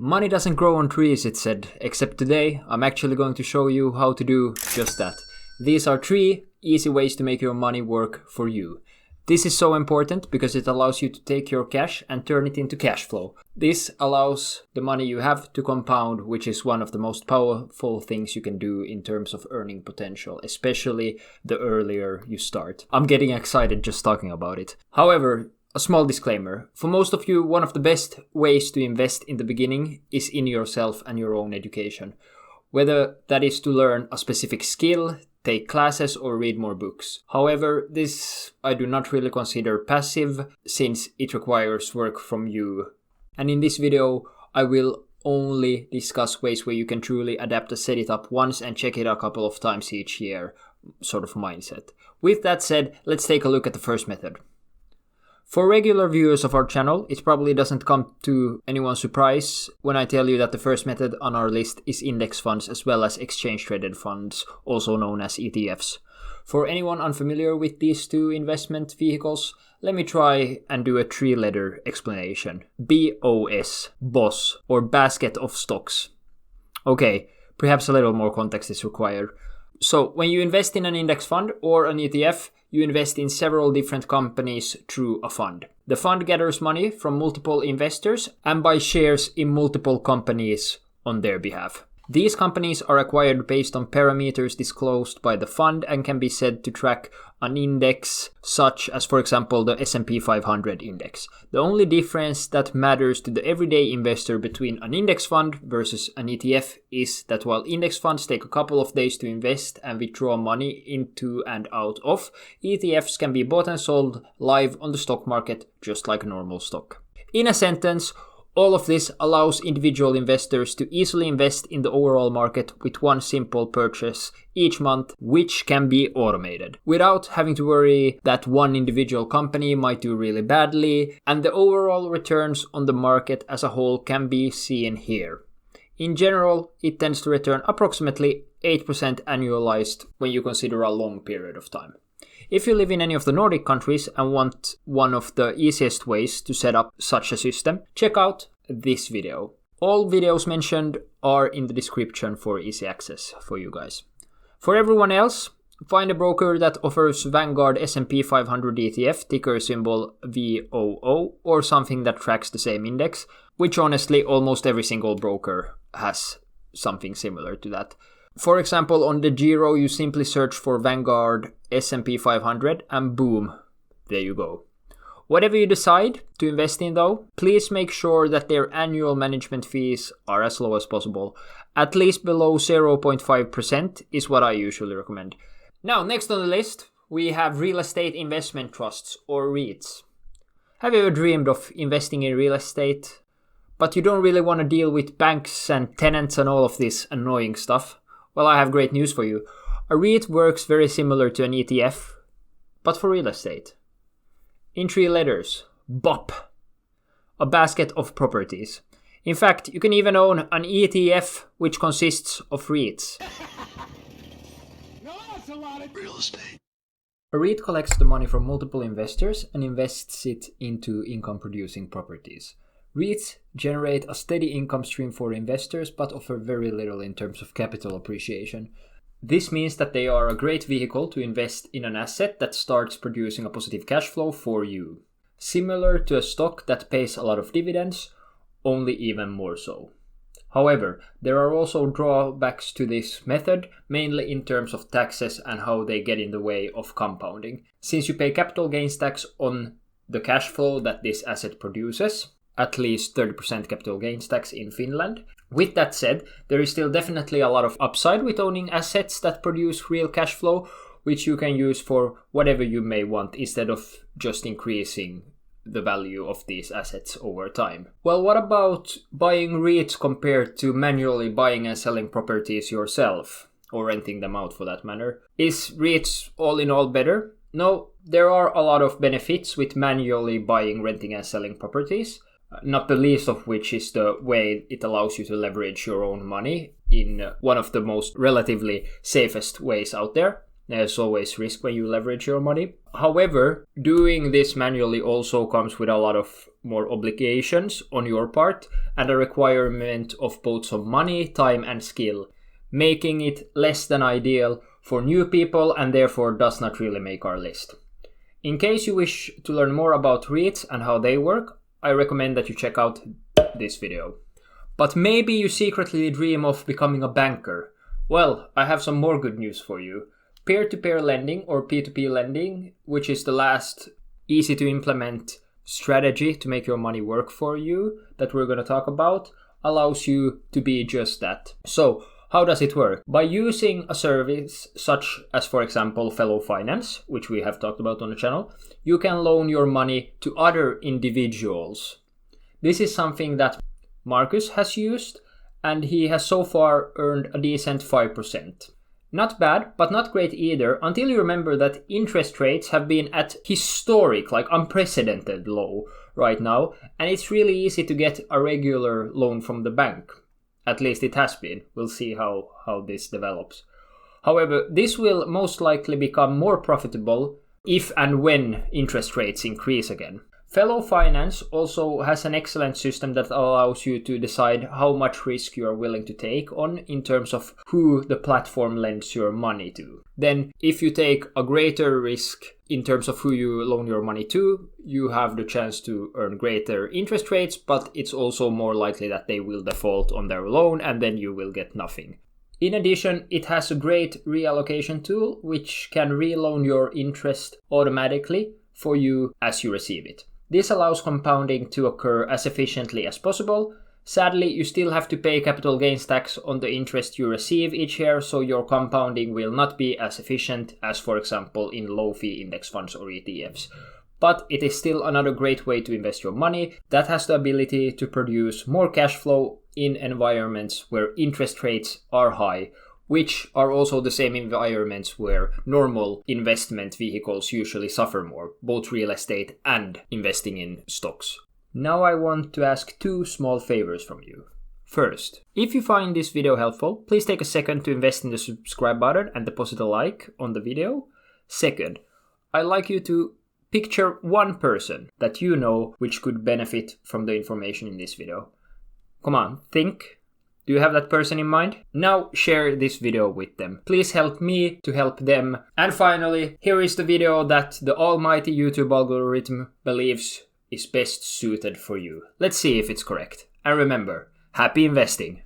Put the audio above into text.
Money doesn't grow on trees, it said, except today I'm actually going to show you how to do just that. These are 3 easy ways to make your money work for you. This is so important because it allows you to take your cash and turn it into cash flow. This allows the money you have to compound, which is one of the most powerful things you can do in terms of earning potential, especially the earlier you start. I'm getting excited just talking about it. However, a small disclaimer. For most of you, one of the best ways to invest in the beginning is in yourself and your own education. Whether that is to learn a specific skill, take classes, or read more books. However, this I do not really consider passive, since it requires work from you. And in this video, I will only discuss ways where you can truly adapt to set it up once and check it a couple of times each year, sort of mindset. With that said, let's take a look at the first method. For regular viewers of our channel, it probably doesn't come to anyone's surprise when I tell you that the first method on our list is index funds as well as exchange-traded funds, also known as ETFs. For anyone unfamiliar with these 2 investment vehicles, let me try and do a 3-letter explanation. BOS, BOSS, or basket of stocks. Okay, perhaps a little more context is required. So, when you invest in an index fund or an ETF, you invest in several different companies through a fund. The fund gathers money from multiple investors and buys shares in multiple companies on their behalf. These companies are acquired based on parameters disclosed by the fund and can be said to track an index, such as, for example, the S&P 500 index. The only difference that matters to the everyday investor between an index fund versus an ETF is that while index funds take a couple of days to invest and withdraw money into and out of, ETFs can be bought and sold live on the stock market just like a normal stock. In a sentence, all of this allows individual investors to easily invest in the overall market with one simple purchase each month, which can be automated, without having to worry that one individual company might do really badly, and the overall returns on the market as a whole can be seen here. In general, it tends to return approximately 8% annualized when you consider a long period of time. If you live in any of the Nordic countries and want one of the easiest ways to set up such a system, check out this video. All videos mentioned are in the description for easy access for you guys. For everyone else, find a broker that offers Vanguard S&P 500 ETF, ticker symbol VOO, or something that tracks the same index, which honestly almost every single broker has something similar to that. For example, on the Giro, you simply search for Vanguard S&P 500 and boom, there you go. Whatever you decide to invest in though, please make sure that their annual management fees are as low as possible. At least below 0.5% is what I usually recommend. Now, next on the list, we have real estate investment trusts, or REITs. Have you ever dreamed of investing in real estate, but you don't really want to deal with banks and tenants and all of this annoying stuff? Well, I have great news for you. A REIT works very similar to an ETF, but for real estate. In 3 letters, BOP, a basket of properties. In fact, you can even own an ETF which consists of REITs. No, that's a lot of real estate. A REIT collects the money from multiple investors and invests it into income-producing properties. REITs generate a steady income stream for investors but offer very little in terms of capital appreciation. This means that they are a great vehicle to invest in an asset that starts producing a positive cash flow for you. Similar to a stock that pays a lot of dividends, only even more so. However, there are also drawbacks to this method, mainly in terms of taxes and how they get in the way of compounding. Since you pay capital gains tax on the cash flow that this asset produces, at least 30% capital gains tax in Finland. With that said, there is still definitely a lot of upside with owning assets that produce real cash flow, which you can use for whatever you may want instead of just increasing the value of these assets over time. Well, what about buying REITs compared to manually buying and selling properties yourself, or renting them out for that matter? Is REITs all in all better? No, there are a lot of benefits with manually buying, renting and selling properties. Not the least of which is the way it allows you to leverage your own money in one of the most relatively safest ways out there. There's always risk when you leverage your money. However, doing this manually also comes with a lot of more obligations on your part and a requirement of both some money, time and skill, making it less than ideal for new people and therefore does not really make our list. In case you wish to learn more about REITs and how they work, I recommend that you check out this video. But maybe you secretly dream of becoming a banker. Well, I have some more good news for you. Peer-to-peer lending or P2P lending, which is the last easy to implement strategy to make your money work for you that we're going to talk about, allows you to be just that. So, how does it work? By using a service such as, for example, Fellow Finance, which we have talked about on the channel, you can loan your money to other individuals. This is something that Marcus has used, and he has so far earned a decent 5%. Not bad, but not great either, until you remember that interest rates have been at historic, like unprecedented low right now, and it's really easy to get a regular loan from the bank. At least it has been. We'll see how this develops. However, this will most likely become more profitable if and when interest rates increase again. Fellow Finance also has an excellent system that allows you to decide how much risk you are willing to take on in terms of who the platform lends your money to. Then, if you take a greater risk in terms of who you loan your money to, you have the chance to earn greater interest rates, but it's also more likely that they will default on their loan and then you will get nothing. In addition, it has a great reallocation tool which can reloan your interest automatically for you as you receive it. This allows compounding to occur as efficiently as possible. Sadly, you still have to pay capital gains tax on the interest you receive each year, so your compounding will not be as efficient as, for example, in low-fee index funds or ETFs. But it is still another great way to invest your money that has the ability to produce more cash flow in environments where interest rates are high, which are also the same environments where normal investment vehicles usually suffer more, both real estate and investing in stocks. Now I want to ask two small favors from you. First, if you find this video helpful, please take a second to invest in the subscribe button and deposit a like on the video. Second, I'd like you to picture one person that you know which could benefit from the information in this video. Come on, think. Do you have that person in mind? Now share this video with them. Please help me to help them. And finally, here is the video that the almighty YouTube algorithm believes is best suited for you. Let's see if it's correct. And remember, happy investing!